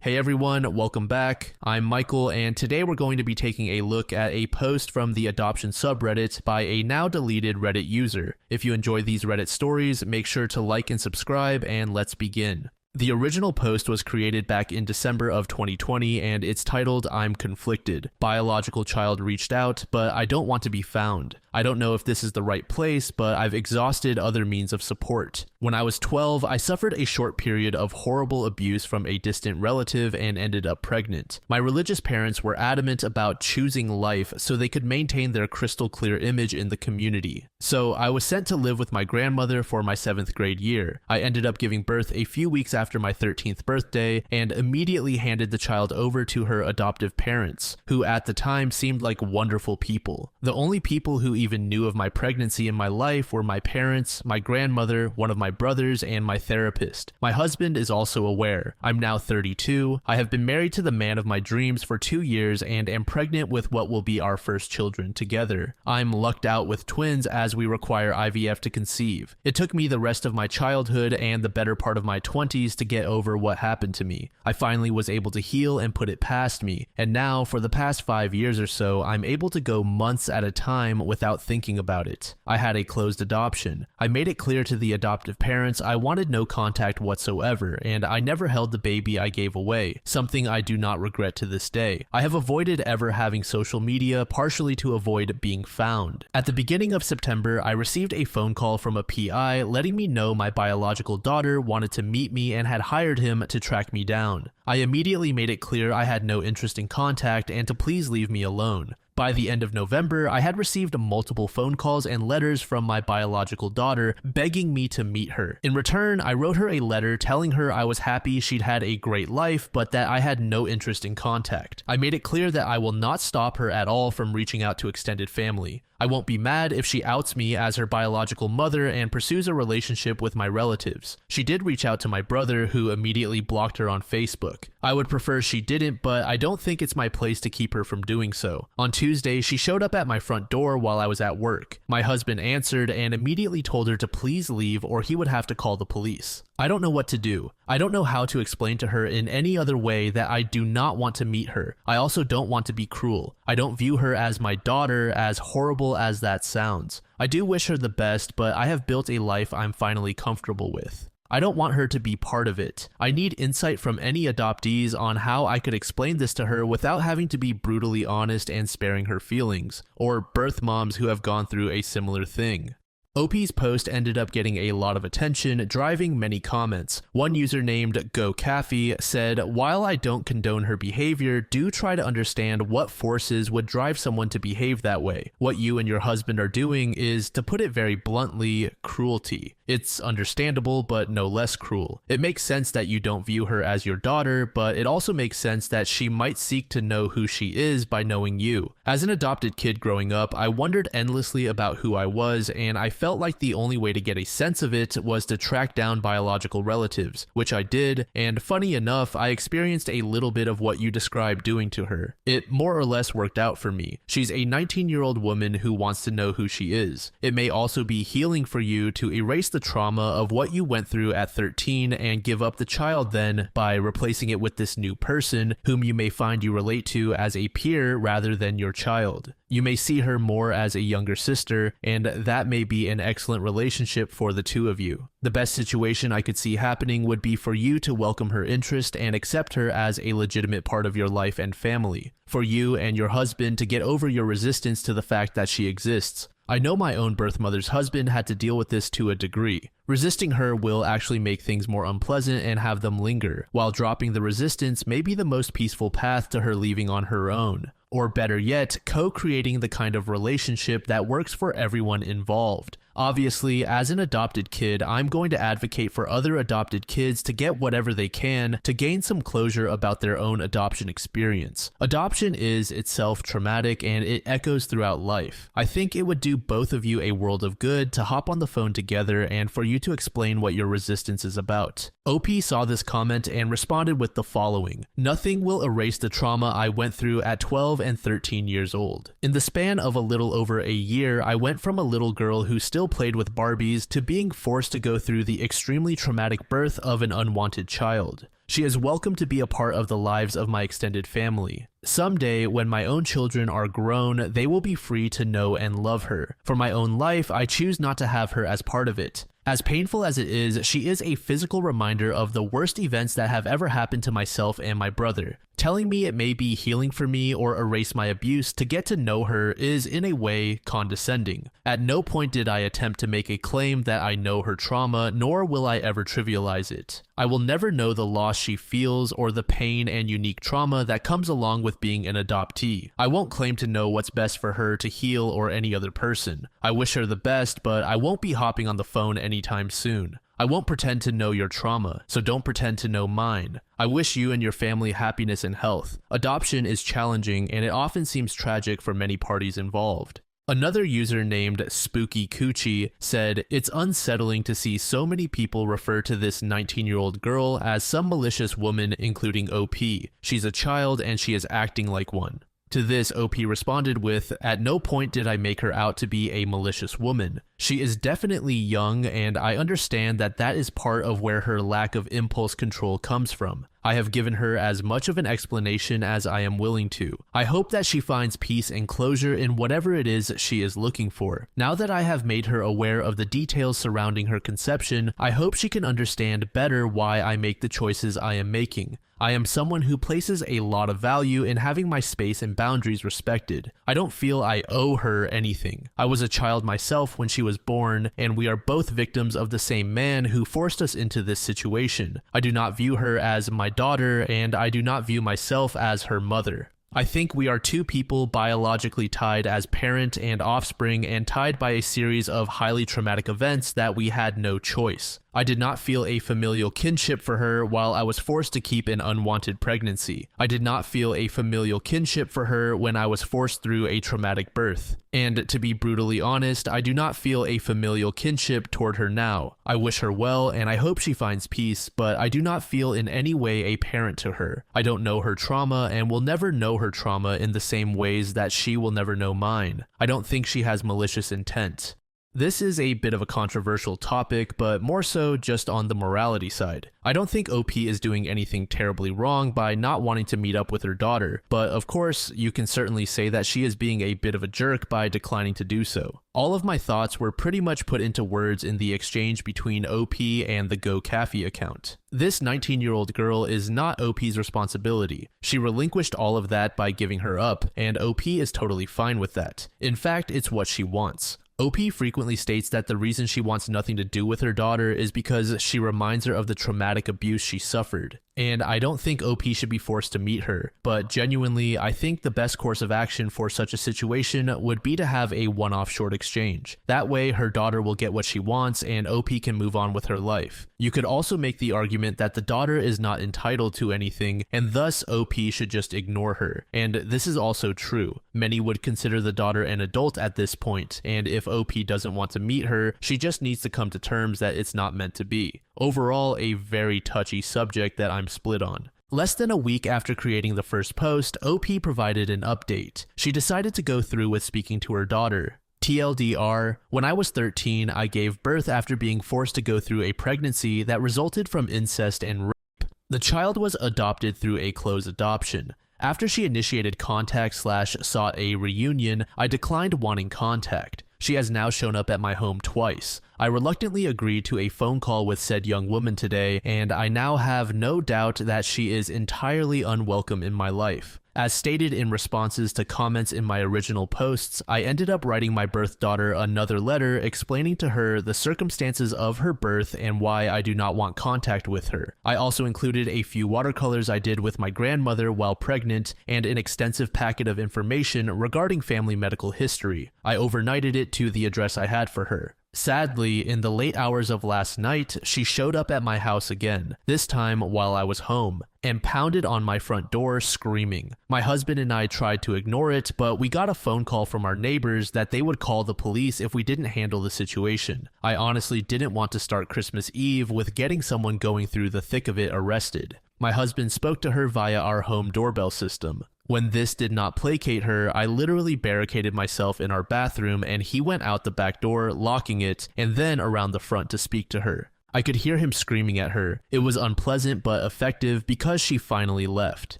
Hey everyone, welcome back. I'm Michael, and today we're going to be taking a look at a post from the adoption subreddit by a now deleted Reddit user. If you enjoy these Reddit stories, make sure to like and subscribe, and let's begin. The original post was created back in December of 2020, and it's titled, "I'm conflicted. Biological child reached out, but I don't want to be found. I don't know if this is the right place, but I've exhausted other means of support. When I was 12, I suffered a short period of horrible abuse from a distant relative and ended up pregnant. My religious parents were adamant about choosing life so they could maintain their crystal clear image in the community. So I was sent to live with my grandmother for my 7th grade year. I ended up giving birth a few weeks after my 13th birthday and immediately handed the child over to her adoptive parents, who at the time seemed like wonderful people. The only people who even knew of my pregnancy in my life were my parents, my grandmother, one of my brothers, and my therapist. My husband is also aware. I'm now 32. I have been married to the man of my dreams for 2 years and am pregnant with what will be our first children together. I'm lucked out with twins as we require IVF to conceive. It took me the rest of my childhood and the better part of my 20s to get over what happened to me. I finally was able to heal and put it past me, and now for the past 5 years or so, I'm able to go months at a time without thinking about it. I had a closed adoption. I made it clear to the adoptive parents I wanted no contact whatsoever, and I never held the baby I gave away, something I do not regret to this day. I have avoided ever having social media, partially to avoid being found. At the beginning of September, I received a phone call from a PI letting me know my biological daughter wanted to meet me and had hired him to track me down. I immediately made it clear I had no interest in contact and to please leave me alone. By the end of November, I had received multiple phone calls and letters from my biological daughter begging me to meet her. In return, I wrote her a letter telling her I was happy she'd had a great life, but that I had no interest in contact. I made it clear that I will not stop her at all from reaching out to extended family. I won't be mad if she outs me as her biological mother and pursues a relationship with my relatives. She did reach out to my brother, who immediately blocked her on Facebook. I would prefer she didn't, but I don't think it's my place to keep her from doing so. On Tuesday, she showed up at my front door while I was at work. My husband answered and immediately told her to please leave or he would have to call the police. I don't know what to do. I don't know how to explain to her in any other way that I do not want to meet her. I also don't want to be cruel. I don't view her as my daughter, as horrible as that sounds. I do wish her the best, but I have built a life I'm finally comfortable with. I don't want her to be part of it. I need insight from any adoptees on how I could explain this to her without having to be brutally honest and sparing her feelings, or birth moms who have gone through a similar thing. OP's post ended up getting a lot of attention, driving many comments. One user named GoCaffey said, "While I don't condone her behavior, do try to understand what forces would drive someone to behave that way. What you and your husband are doing is, to put it very bluntly, cruelty. It's understandable, but no less cruel. It makes sense that you don't view her as your daughter, but it also makes sense that she might seek to know who she is by knowing you. As an adopted kid growing up, I wondered endlessly about who I was, and I felt like the only way to get a sense of it was to track down biological relatives, which I did, and funny enough, I experienced a little bit of what you described doing to her. It more or less worked out for me. She's a 19-year-old woman who wants to know who she is. It may also be healing for you to erase the trauma of what you went through at 13 and give up the child then by replacing it with this new person whom you may find you relate to as a peer rather than your child. You may see her more as a younger sister, and that may be an excellent relationship for the two of you. The best situation I could see happening would be for you to welcome her interest and accept her as a legitimate part of your life and family. For you and your husband to get over your resistance to the fact that she exists. I know my own birth mother's husband had to deal with this to a degree. Resisting her will actually make things more unpleasant and have them linger, while dropping the resistance may be the most peaceful path to her leaving on her own. Or better yet, co-creating the kind of relationship that works for everyone involved. Obviously, as an adopted kid, I'm going to advocate for other adopted kids to get whatever they can to gain some closure about their own adoption experience. Adoption is itself traumatic and it echoes throughout life. I think it would do both of you a world of good to hop on the phone together and for you to explain what your resistance is about. OP saw this comment and responded with the following: "Nothing will erase the trauma I went through at 12 and 13 years old. In the span of a little over a year, I went from a little girl who still played with Barbies to being forced to go through the extremely traumatic birth of an unwanted child. She is welcome to be a part of the lives of my extended family. Someday, when my own children are grown, they will be free to know and love her. For my own life, I choose not to have her as part of it. As painful as it is, she is a physical reminder of the worst events that have ever happened to myself and my brother. Telling me it may be healing for me or erase my abuse to get to know her is, in a way, condescending. At no point did I attempt to make a claim that I know her trauma, nor will I ever trivialize it. I will never know the loss she feels or the pain and unique trauma that comes along with being an adoptee. I won't claim to know what's best for her to heal or any other person. I wish her the best, but I won't be hopping on the phone anytime soon. I won't pretend to know your trauma, so don't pretend to know mine. I wish you and your family happiness and health. Adoption is challenging, and it often seems tragic for many parties involved. Another user named Spooky Coochie said, "It's unsettling to see so many people refer to this 19-year-old girl as some malicious woman, including OP. She's a child and she is acting like one." To this, OP responded with, "At no point did I make her out to be a malicious woman. She is definitely young, and I understand that that is part of where her lack of impulse control comes from. I have given her as much of an explanation as I am willing to. I hope that she finds peace and closure in whatever it is she is looking for. Now that I have made her aware of the details surrounding her conception, I hope she can understand better why I make the choices I am making. I am someone who places a lot of value in having my space and boundaries respected. I don't feel I owe her anything. I was a child myself when she was born, and we are both victims of the same man who forced us into this situation. I do not view her as my daughter, and I do not view myself as her mother. I think we are two people biologically tied as parent and offspring and tied by a series of highly traumatic events that we had no choice. I did not feel a familial kinship for her while I was forced to keep an unwanted pregnancy. I did not feel a familial kinship for her when I was forced through a traumatic birth. And to be brutally honest, I do not feel a familial kinship toward her now. I wish her well and I hope she finds peace, but I do not feel in any way a parent to her. I don't know her trauma and will never know her trauma in the same ways that she will never know mine. I don't think she has malicious intent." This is a bit of a controversial topic, but more so just on the morality side. I don't think OP is doing anything terribly wrong by not wanting to meet up with her daughter, but of course, you can certainly say that she is being a bit of a jerk by declining to do so. All of my thoughts were pretty much put into words in the exchange between OP and the GoCafe account. This 19-year-old girl is not OP's responsibility. She relinquished all of that by giving her up, and OP is totally fine with that. In fact, it's what she wants. OP frequently states that the reason she wants nothing to do with her daughter is because she reminds her of the traumatic abuse she suffered. And I don't think OP should be forced to meet her, but genuinely, I think the best course of action for such a situation would be to have a one-off short exchange. That way, her daughter will get what she wants and OP can move on with her life. You could also make the argument that the daughter is not entitled to anything, and thus OP should just ignore her. And this is also true. Many would consider the daughter an adult at this point, and if OP doesn't want to meet her, she just needs to come to terms that it's not meant to be. Overall, a very touchy subject that I'm split on. Less than a week after creating the first post, OP provided an update. She decided to go through with speaking to her daughter. TLDR, when I was 13, I gave birth after being forced to go through a pregnancy that resulted from incest and rape. The child was adopted through a closed adoption. After she initiated contact/sought a reunion, I declined wanting contact. She has now shown up at my home twice. I reluctantly agreed to a phone call with said young woman today, and I now have no doubt that she is entirely unwelcome in my life. As stated in responses to comments in my original posts, I ended up writing my birth daughter another letter explaining to her the circumstances of her birth and why I do not want contact with her. I also included a few watercolors I did with my grandmother while pregnant and an extensive packet of information regarding family medical history. I overnighted it to the address I had for her. Sadly, in the late hours of last night, she showed up at my house again, this time while I was home, and pounded on my front door screaming. My husband and I tried to ignore it, but we got a phone call from our neighbors that they would call the police if we didn't handle the situation. I honestly didn't want to start Christmas Eve with getting someone going through the thick of it arrested. My husband spoke to her via our home doorbell system. When this did not placate her, I literally barricaded myself in our bathroom and he went out the back door, locking it, and then around the front to speak to her. I could hear him screaming at her. It was unpleasant but effective because she finally left.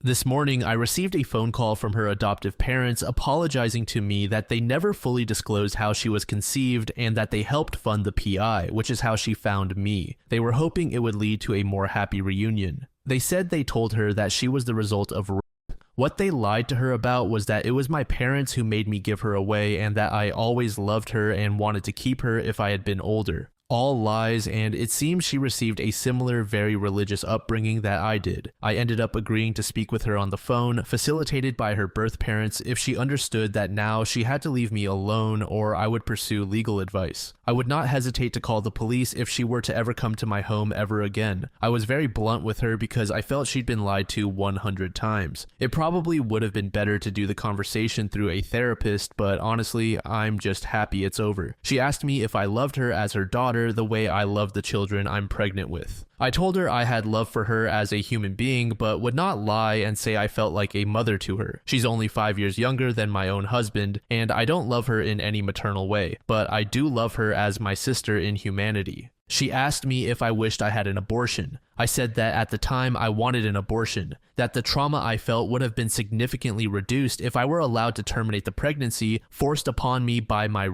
This morning, I received a phone call from her adoptive parents apologizing to me that they never fully disclosed how she was conceived and that they helped fund the PI, which is how she found me. They were hoping it would lead to a more happy reunion. They said they told her that she was the result of rape. What they lied to her about was that it was my parents who made me give her away and that I always loved her and wanted to keep her if I had been older. All lies, and it seems she received a similar, very religious upbringing that I did. I ended up agreeing to speak with her on the phone, facilitated by her birth parents, if she understood that now she had to leave me alone or I would pursue legal advice. I would not hesitate to call the police if she were to ever come to my home ever again. I was very blunt with her because I felt she'd been lied to 100 times. It probably would have been better to do the conversation through a therapist, but honestly, I'm just happy it's over. She asked me if I loved her as her daughter the way I love the children I'm pregnant with. I told her I had love for her as a human being, but would not lie and say I felt like a mother to her. She's only 5 years younger than my own husband, and I don't love her in any maternal way, but I do love her as my sister in humanity. She asked me if I wished I had an abortion. I said that at the time I wanted an abortion, that the trauma I felt would have been significantly reduced if I were allowed to terminate the pregnancy forced upon me by my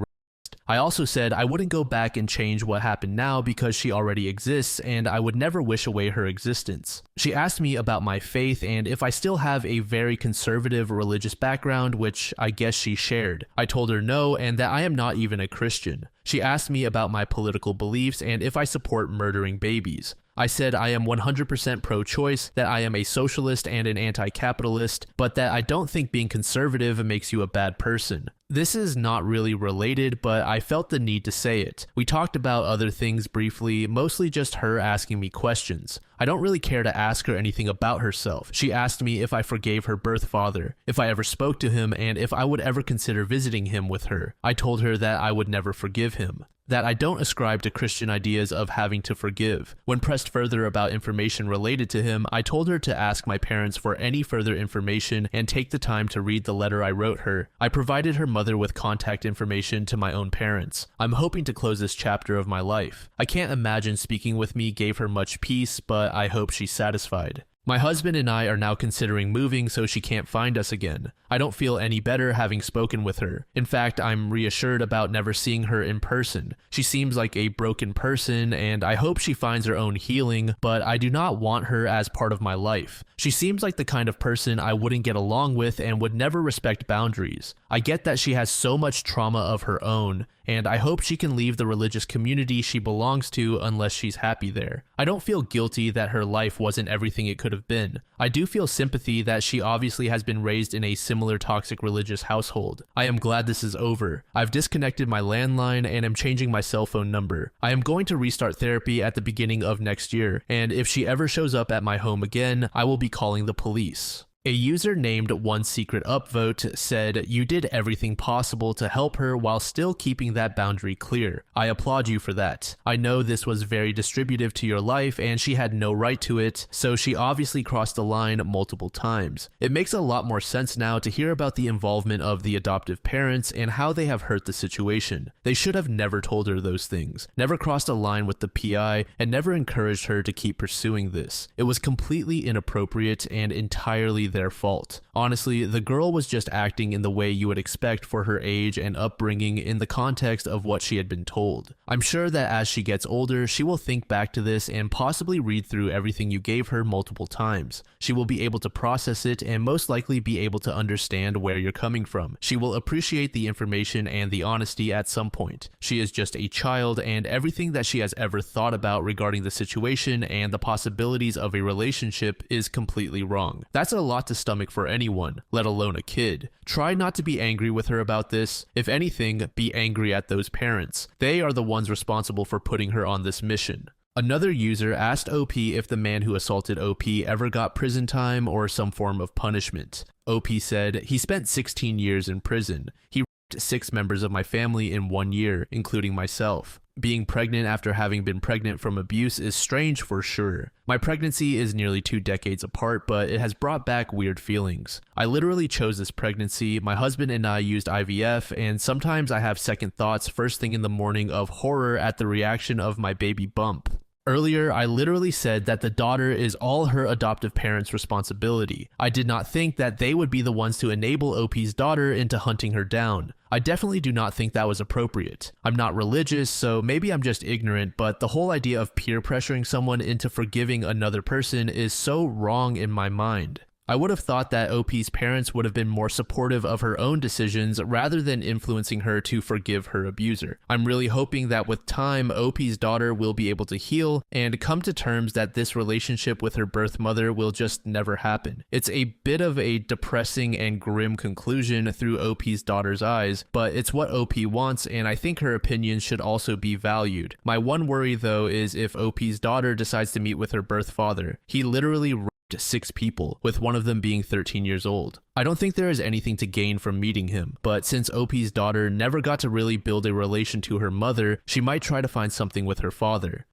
I also said I wouldn't go back and change what happened now because she already exists and I would never wish away her existence. She asked me about my faith and if I still have a very conservative religious background, which I guess she shared. I told her no and that I am not even a Christian. She asked me about my political beliefs and if I support murdering babies. I said I am 100% pro-choice, that I am a socialist and an anti-capitalist, but that I don't think being conservative makes you a bad person. This is not really related, but I felt the need to say it. We talked about other things briefly, mostly just her asking me questions. I don't really care to ask her anything about herself. She asked me if I forgave her birth father, if I ever spoke to him, and if I would ever consider visiting him with her. I told her that I would never forgive him, that I don't ascribe to Christian ideas of having to forgive. When pressed further about information related to him, I told her to ask my parents for any further information and take the time to read the letter I wrote her. I provided her mother with contact information to my own parents. I'm hoping to close this chapter of my life. I can't imagine speaking with me gave her much peace, but I hope she's satisfied. My husband and I are now considering moving so she can't find us again. I don't feel any better having spoken with her. In fact, I'm reassured about never seeing her in person. She seems like a broken person, and I hope she finds her own healing, but I do not want her as part of my life. She seems like the kind of person I wouldn't get along with and would never respect boundaries. I get that she has so much trauma of her own, and I hope she can leave the religious community she belongs to unless she's happy there. I don't feel guilty that her life wasn't everything it could have been. I do feel sympathy that she obviously has been raised in a similar toxic religious household. I am glad this is over. I've disconnected my landline and am changing my cell phone number. I am going to restart therapy at the beginning of next year, and if she ever shows up at my home again, I will be calling the police. A user named One Secret Upvote said, "You did everything possible to help her while still keeping that boundary clear. I applaud you for that. I know this was very distributive to your life and she had no right to it, so she obviously crossed the line multiple times. It makes a lot more sense now to hear about the involvement of the adoptive parents and how they have hurt the situation. They should have never told her those things, never crossed a line with the PI, and never encouraged her to keep pursuing this. It was completely inappropriate and entirely their fault. Honestly, the girl was just acting in the way you would expect for her age and upbringing in the context of what she had been told. I'm sure that as she gets older, she will think back to this and possibly read through everything you gave her multiple times. She will be able to process it and most likely be able to understand where you're coming from. She will appreciate the information and the honesty at some point. She is just a child, and everything that she has ever thought about regarding the situation and the possibilities of a relationship is completely wrong. That's a lot to stomach for anyone, let alone a kid. Try not to be angry with her about this. If anything, be angry at those parents. They are the ones responsible for putting her on this mission." Another user asked OP if the man who assaulted OP ever got prison time or some form of punishment. OP said, "He spent 16 years in prison. He raped 6 members of my family in 1 year, including myself. Being pregnant after having been pregnant from abuse is strange for sure. My pregnancy is nearly 2 decades apart, but it has brought back weird feelings. I literally chose this pregnancy. My husband and I used IVF, and sometimes I have second thoughts first thing in the morning of horror at the reaction of my baby bump. Earlier, I literally said that the daughter is all her adoptive parents' responsibility. I did not think that they would be the ones to enable OP's daughter into hunting her down. I definitely do not think that was appropriate. I'm not religious, so maybe I'm just ignorant, but the whole idea of peer pressuring someone into forgiving another person is so wrong in my mind. I would have thought that OP's parents would have been more supportive of her own decisions rather than influencing her to forgive her abuser. I'm really hoping that with time, OP's daughter will be able to heal and come to terms that this relationship with her birth mother will just never happen. It's a bit of a depressing and grim conclusion through OP's daughter's eyes, but it's what OP wants, and I think her opinion should also be valued. My one worry though is if OP's daughter decides to meet with her birth father. He literally 6 people, with one of them being 13 years old. I don't think there is anything to gain from meeting him, but since OP's daughter never got to really build a relation to her mother, she might try to find something with her father.